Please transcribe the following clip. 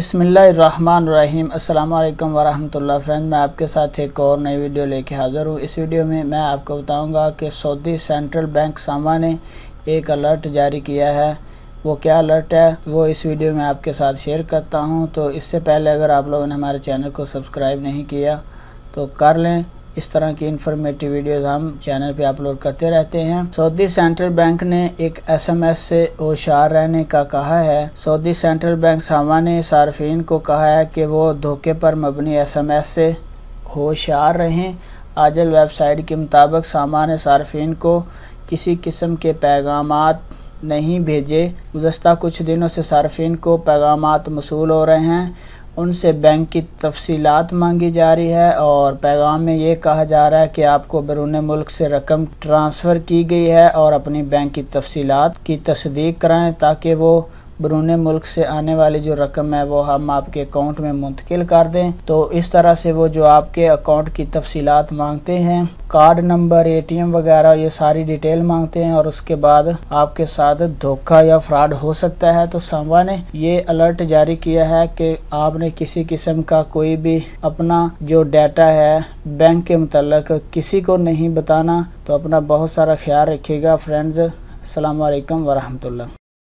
बिस्मिल्लाहिर्रहमानिर्रहीम। अस्सलाम वालेकुम वरहमतुल्लाह। फ्रेंड, मैं आपके साथ एक और नई वीडियो लेके हाज़िर हूँ। इस वीडियो में मैं आपको बताऊंगा कि सऊदी सेंट्रल बैंक सामा ने एक अलर्ट जारी किया है। वो क्या अलर्ट है वो इस वीडियो में आपके साथ शेयर करता हूँ। तो इससे पहले अगर आप लोगों ने हमारे चैनल को सब्सक्राइब नहीं किया तो कर लें। इस तरह की इन्फॉर्मेटिव वीडियोज़ हम चैनल पे अपलोड करते रहते हैं। सऊदी सेंट्रल बैंक ने एक SMS से होशियार रहने का कहा है। सऊदी सेंट्रल बैंक सामा ने सार्फिन को कहा है कि वो धोखे पर मबनी SMS से होशियार रहें। आजल वेबसाइट के मुताबिक सामा ने सार्फिन को किसी किस्म के पैगामात नहीं भेजे। गुज़श्ता कुछ दिनों से सार्फिन को पैगामात मसूल हो रहे हैं, उनसे बैंक की तफसीलात मांगी जा रही है और पैगाम में ये कहा जा रहा है कि आपको बैरून मुल्क से रकम ट्रांसफ़र की गई है और अपनी बैंक की तफसीलात की तस्दीक कराएं ताकि वो बैरून मुल्क से आने वाली जो रकम है वो हम आपके अकाउंट में मुंतकिल कर दें। तो इस तरह से वो जो आपके अकाउंट की तफसीलात मांगते हैं, कार्ड नंबर, ATM वगैरह, ये सारी डिटेल मांगते हैं और उसके बाद आपके साथ धोखा या फ्रॉड हो सकता है। तो सामा ने ये अलर्ट जारी किया है कि आपने किसी किस्म का कोई भी अपना जो डाटा है बैंक के मुतल्लिक किसी को नहीं बताना। तो अपना बहुत सारा ख्याल रखिएगा फ्रेंड्स। अस्सलाम वालेकुम वरहमतुल्लाह।